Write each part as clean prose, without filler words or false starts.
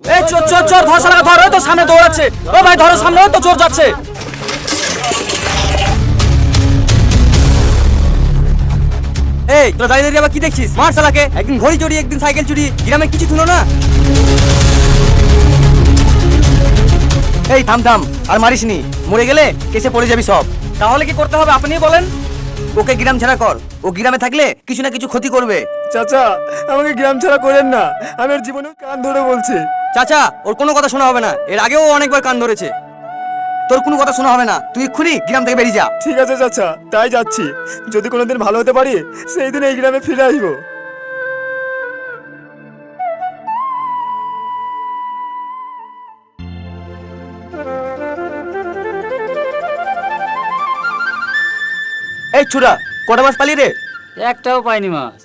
এই চোর চোর চোর, ধর শালাকে ধর। ওই তো সামনে দৌড়াচ্ছে। ও ভাই ধরো, সামনে ওই তো চোর যাচ্ছে। এই তোরা দাঁড়িয়ে দাঁড়িয়ে আবার কি দেখছিস? মার শালাকে। একদিন ঘড়ি চুরি, একদিন সাইকেল চুরি, গ্রামে কিছু থুলো না। এই থাম থাম, আর মারিসনি। মরে গেলে কেসে পড়ে যাবি সব। তাহলে কি করতে হবে আপনি বলেন? ওকে গ্রাম ছাড়া কর। ও গ্রামে থাকলে কিছু না কিছু ক্ষতি করবে। চাচা, আমাকে গ্রাম ছাড়া করেন না। আমি ওর জীবনে কান ধরে বলছি। চাচা, ওর কোনো কথা শোনা হবে না। এর আগেও ও অনেকবার কান ধরেছে। তোর কোনো কথা শোনা হবে না। তুই এক্ষুনি গ্রাম থেকে বেরিয়ে যা। ঠিক আছে চাচা, তাই যাচ্ছি। যদি কোনোদিন ভালো হতে পারি, সেই দিন এই গ্রামে ফিরে আসবো। এই ছুরা, কটা মাস পালি রে? একটাও পাইনি মাছ।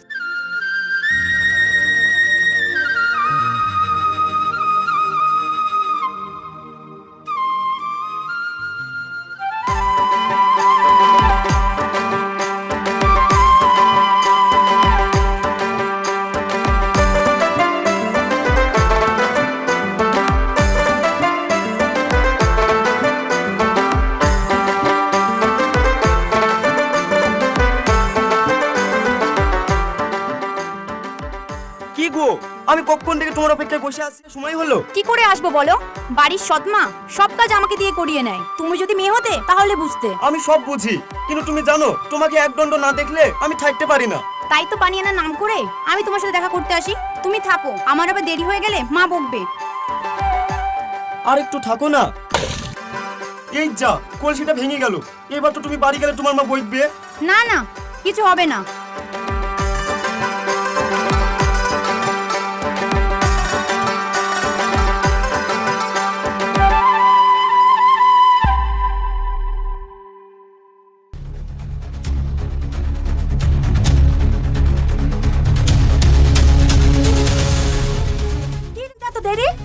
কি গো, আমি কখন থেকে তোমার অপেক্ষায় বসে আছি, সময় হলো? কি করে আসবো বলো? বাড়ির সৎমা সব কাজ আমাকে দিয়ে করিয়ে নেয়। তুমি যদি মেয়ে হতে তাহলে বুঝতে। আমি সব বুঝি, কিন্তু তুমি জানো তোমাকে একদণ্ড না দেখলে আমি থাকতে পারি না। তাই তো পানি আনার নাম করে আমি তোমার সাথে দেখা করতে আসি। তুমি থাকো, আমার আবার দেরি হয়ে গেলে মা বকবে। আর একটু থাকো না। এই যা, কলসিটা ভেঙে গেল। এবার তো তুমি বাড়ি গেলে তোমার মা বকবে। না না, কিছু হবে না।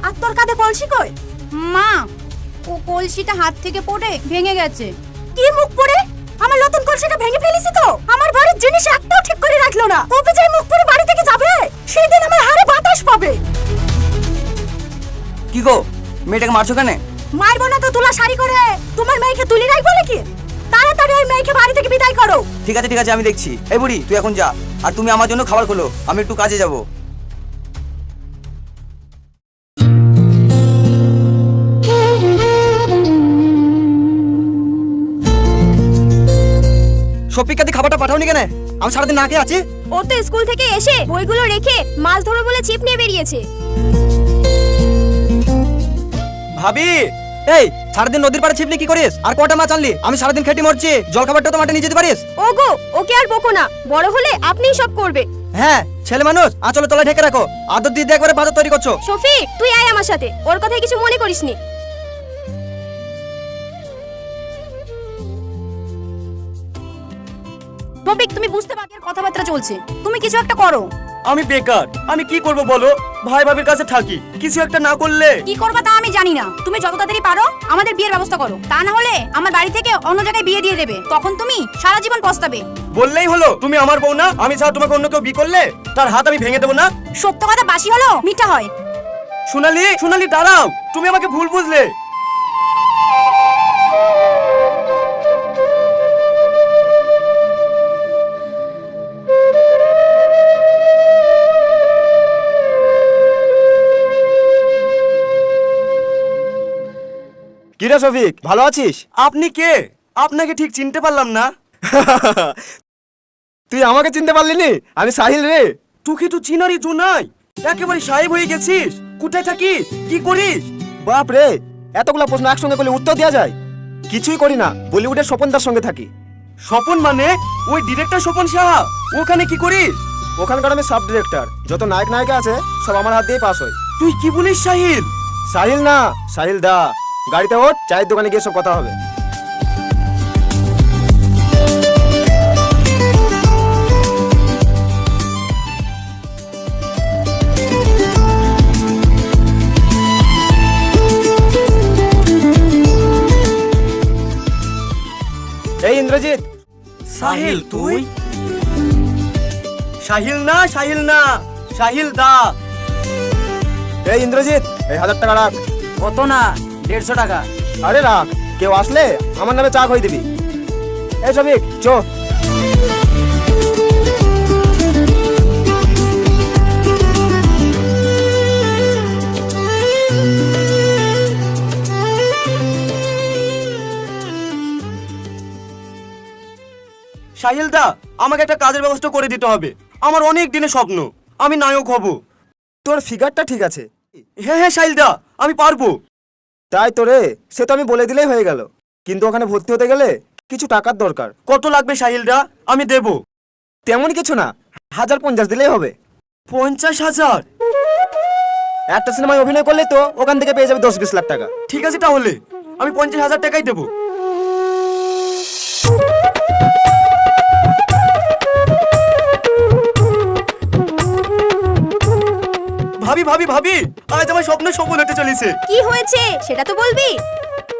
আর তোর কাঁধে কলসি কই? মা, ও কলসিটা হাত থেকে পড়ে ভেঙে গেছে। কি মুখ পড়ে? আমার নতুন কলসিটা ভেঙে ফেলিস তো? আমার বাড়ির জিনিস একটাও ঠিক করে রাখলো না। ও যে মুখ পড়ে বাড়ি থেকে যাবে, সেই দিন আমার হাড়ে বাতাস পাবে। কি গো, মেয়েটাকে মারছো কেন? মারবো না তো তুলা শাড়ি করে তোমার মেয়েকে তুলি রাখবো নাকি? তাড়াতাড়ি ওই মেয়েকে বাড়ি থেকে বিদায় করো। ঠিক আছে ঠিক আছে, আমি দেখছি। এই বুড়ি, তুই এখন যা। আর তুমি আমার জন্য খাবার খোলো, আমি একটু কাজে যাব। শফিকাদি খাবারটা পাঠাওনি কেন? আমি সারাদিন না খেয়ে আছি। ও তো স্কুল থেকে এসে বইগুলো রেখে মাছ ধরবে বলে ছিপ নিয়ে বেরিয়েছে। ভাবি, এই সারাদিন নদীর পাড়ে ছিপলি কি করিস? আর কটা মাছ আনলি? আমি সারাদিন খেটে মরছি, জল খাবারটা তো মাঠে নিয়ে যেতে পারিস। ওগো, ওকে আর বকো না। বড় হলে আপনিই সব করবে। হ্যাঁ, ছেলে মানুষ, আঁচলে তলায় ঢেকে রাখো। আদর দিয়ে একবারে বাজার তৈরি করছো। শফি, তুই আয় আমার সাথে। ওর কথায় কিছু মনে করিসনি। টপিক তুমি বুঝতে পারবে, কথাবার্তা চলছে। তুমি কিছু একটা করো। আমি বেকার, আমি কি করব বলো? ভাই ভাবির কাছে থাকি, কিছু একটা না করলে। কি করবা তা আমি জানি না। তুমি যত তাড়াতাড়ি পারো আমাদের বিয়ের ব্যবস্থা করো। তা না হলে আমার বাড়ি থেকে অন্য জায়গায় বিয়ে দিয়ে দেবে। তখন তুমি সারা জীবন পস্তাবে। বললেই হলো, তুমি আমার বউ না? আমি ছাড়া তোমাকে অন্য কেউ বিয়ে করলে তার হাত আমি ভেঙে দেবো না? সত্য কথা বাসি হলো মিঠা হয়। সোনালি, সোনালি দাঁড়াও, তুমি আমাকে ভুল বুঝলে। কিরে শফিক, ভালো আছিস? আপনি কে? আপনাকে ঠিক চিনতে পারলাম না। তুই আমাকে চিনতে পারলি নি? আমি সাহিল রে। তুই তো চিনারই তো নাই, একেবারে সাহেব হয়ে গেছিস। কোথায় থাকিস, কি করিস? বাপ রে, এতগুলা প্রশ্ন একসঙ্গে করলে উত্তর দেওয়া যায়? কিছুই করি না, বলিউডের স্বপনদার সঙ্গে থাকি। স্বপন মানে? ওই ডিরেক্টর স্বপন সাহা? ওখানে কি করিস? ওখানকার আমি সাব ডিরেক্টর। যত নায়ক নায়িকা আছে সব আমার হাত দিয়ে পাস হয়। তুই কি বলিস সাহিল? সাহিল না, সাহিল দা। গাড়িতে ওঠ, চায়ের দোকানে গিয়ে সব কথা হবে। এই ইন্দ্রজিৎ। সাহিল তুই? সাহিল না, সাহিল না, সাহিল দা। এই ইন্দ্রজিৎ, এই 1000 টাকা রাখ। কত না, 150 টাকা। আরে রাখ, কেউ আসলে আমার নামে চা খাই দিবি। এই শফিক চ। সাহিল দা, আমাকে একটা কাজের ব্যবস্থা করে দিতে হবে। আমার অনেক দিনের স্বপ্ন, আমি নায়ক হব। তোর ফিগারটা ঠিক আছে। হ্যাঁ হ্যাঁ সাহিল দা, আমি পারবো। তাই তো রে, সে তো আমি বলে দিলেই হয়ে গেল, কিন্তু ওখানে ভর্তি হতে গেলে কিছু টাকার দরকার। কত লাগবে সাহিল দা? আমি দেব। তেমন কিছু না, 1050 দিলেই হবে। 50,000? একটা সিনেমায় অভিনয় করলে তো ওখান থেকে পেয়ে যাবে 10-20 লাখ টাকা। ঠিক আছে, তাহলে আমি 50,000 টাকাই দেবো। ভাবি ভাবি ভাবি, আজ আমার স্বপ্ন সফল হতে চলেছে। কি হয়েছে সেটা তো বলবি।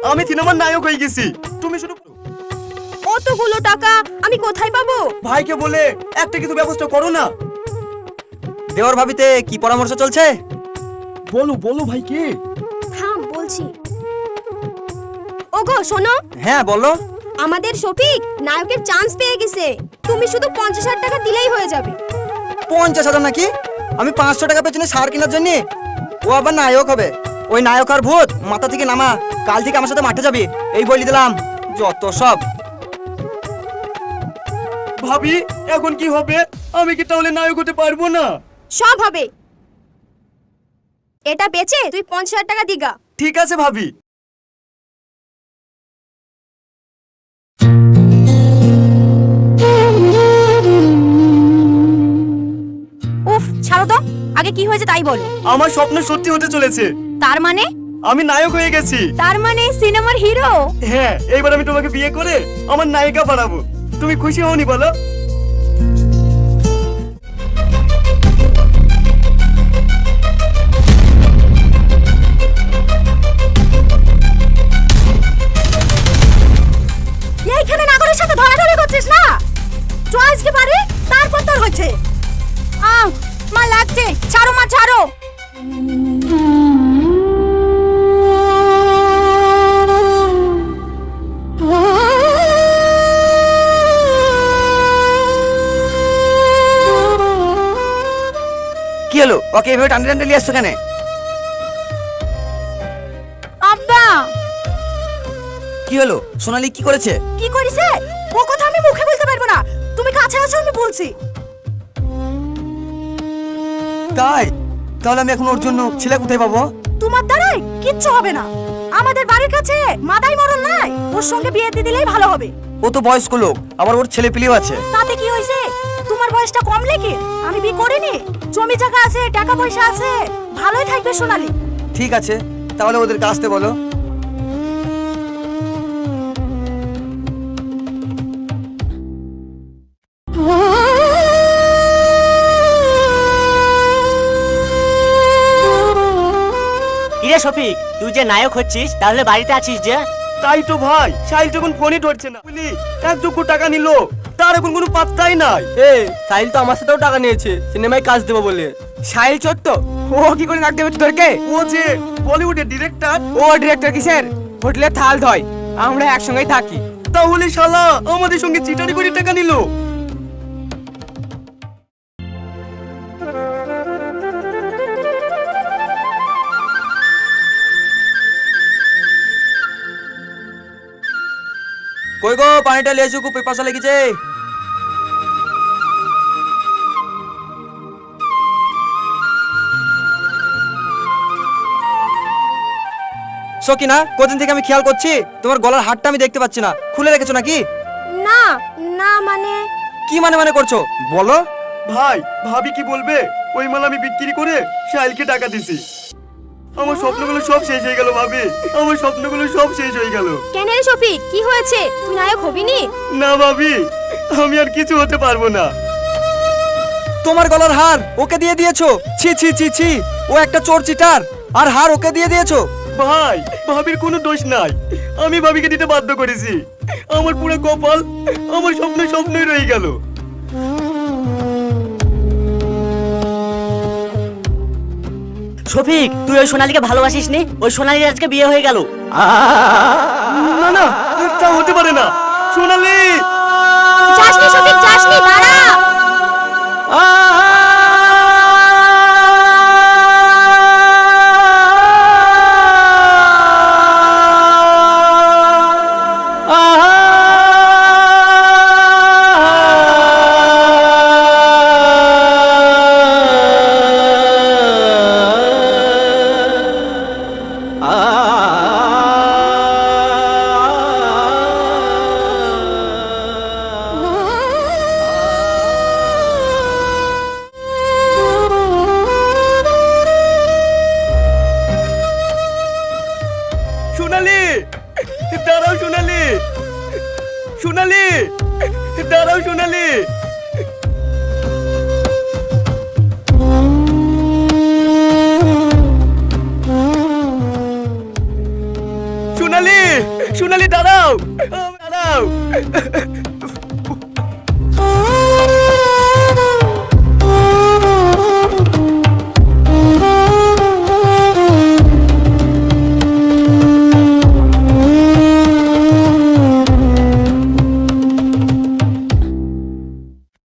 আমি সিনেমার নায়ক হয়ে গেছি। তুমি শুধু অতগুলো টাকা আমি কোথায় পাবো? ভাইকে বলে একটা কিছু ব্যবস্থা করো না। দেওর ভাবিতে কি পরামর্শ চলছে? বলো বলো ভাই, কে? থাম বলছি। ওগো শোনো, হ্যাঁ বলো। আমাদের শফিক নায়কের চান্স পেয়ে গেছে। তুমি শুধু 50,000 টাকা দিলেই হয়ে যাবে। 50,000 নাকি? আমি 500 টাকা পেছনে সার কেনার জন্য? ও আবার নায়ক হবে? ওই নায়ক আর ভূত মাথা থেকে নামা। কাল থেকে আমার সাথে মাঠে যাবি, এই বলে দিলাম। যত সব। ভাবি এখন কি হবে? আমি কি তাহলে নায়ক হতে পারবো না? সব হবে। এটা বেচে তুই 50,000 টাকা দিগা। ঠিক আছে ভাবি। উফ ছাড়ো তো, আগে কি হয়েছে তাই বলো। আমার স্বপ্ন সত্যি হতে চলেছে। তার মানে? আমি নায়ক হয়ে গেছি। তার মানে সিনেমার হিরো? হ্যাঁ, এইবার আমি তোমাকে বিয়ে করে আমার নায়িকা বানাবো। তুমি খুশি হওনি বলো? এইখানে নাগরের সাথে ধরাধরি করছিস না? চয়েস কি পারে, তারপর তোর হচ্ছে। মা লাগছে, ছাড়ো মা ছাড়ো। কি হলো? ওকে এভাবে টানতে টানতে নিয়ে আসছো কেন? আব্বা। কি হলো? সোনালি কি করেছে? কি করিছে ও কথা আমি মুখে বলতে পারবো না। তুমি কাছে আছো, আমি বলছি। তাই? তাহলে আমি এখন ওর জন্য ছেলে কোথায় পাবো? তোমার দ্বারাই কিচ্ছু হবে না। আমাদের বাড়ির কাছে মাদাই মরণ নাই, ওর সঙ্গে বিয়ে দিয়ে দিলেই ভালো হবে। ও তো বয়স্ক লোক, আবার ওর ছেলে পিলেও আছে। তাতে কি হয়েছে? তোমার বয়সটা কম লেগে আমি বিয়ে করিনি। জমি জায়গা আছে, টাকা পয়সা আছে, ভালোই থাকবে সোনালি। ঠিক আছে, তাহলে ওদেরকে আসতে বলো। কিরে শফিক, তুই যে নায়ক হচ্ছিস তাহলে বাড়িতে আছিস যে? তাই তো ভাই, সাহিল যখন ফোনই ধরছে না। বুঝলি, 1 যোগ্য টাকা নিল, তার এখন কোনো পাত্তাই নাই। সাহিল তো আমার সাথেও টাকা নিয়েছে সিনেমায় কাজ দেবো বলে। সাহিল চত্ব, ও কি করে নাক দেবে তোরকে? ও যে বলিউডের ডিরেক্টর। ও ডিরেক্টর কিসের? হোটেলে থাল ধয়, আমরা একসঙ্গেই থাকি। তাহলে শালা আমাদের সঙ্গে চিটারি করে টাকা নিল। কই গো, পানিটা লিয়েছো, খুব পিপাসা লেগেছে। সকিনা, কদিন থেকে আমি খেয়াল করছি তোমার গলার হারটা আমি দেখতে পাচ্ছি না, খুলে রেখেছো নাকি? না না মানে কি মানে মানে করছো বলো? ভাই ভাবি কি বলবে? ওই মাল আমি বিক্রি করে সাহিলকে টাকা দিছি। আমার স্বপ্নগুলো সব শেষ হয়ে গেল ভাবি, আমার স্বপ্নগুলো সব শেষ হয়ে গেল। কেন রে শফিক, কি হয়েছে? তুই নায়ক হবি নি? না ভাবি, আমি আর কিছু হতে পারবো না। তোমার গলার হার ওকে দিয়ে দিয়েছো? ছি ছি ছি ছি, ও একটা চোর চিটার, আর হার ওকে দিয়ে দিয়েছো? ভাই ভাবির কোনো দোষ নাই, আমি ভাবিকে দিতে বাধ্য করেছি। আমার পুরো কপাল, আমার স্বপ্ন স্বপ্নই রয়ে গেল। শফিক, তুই ওই সোনালীকে ভালোবাসিস নি? ওই সোনালীর আজকে বিয়ে হয়ে গেল। না না, তা হতে পারে না। সোনালি, যাসনি শফিক, যাসনি, দাঁড়া। সোনালি, দাঁড়াও সোনালি, সোনালি, দাঁড়াও সোনালি। সোনালি, সোনালি দাঁড়াও, দাঁড়াও।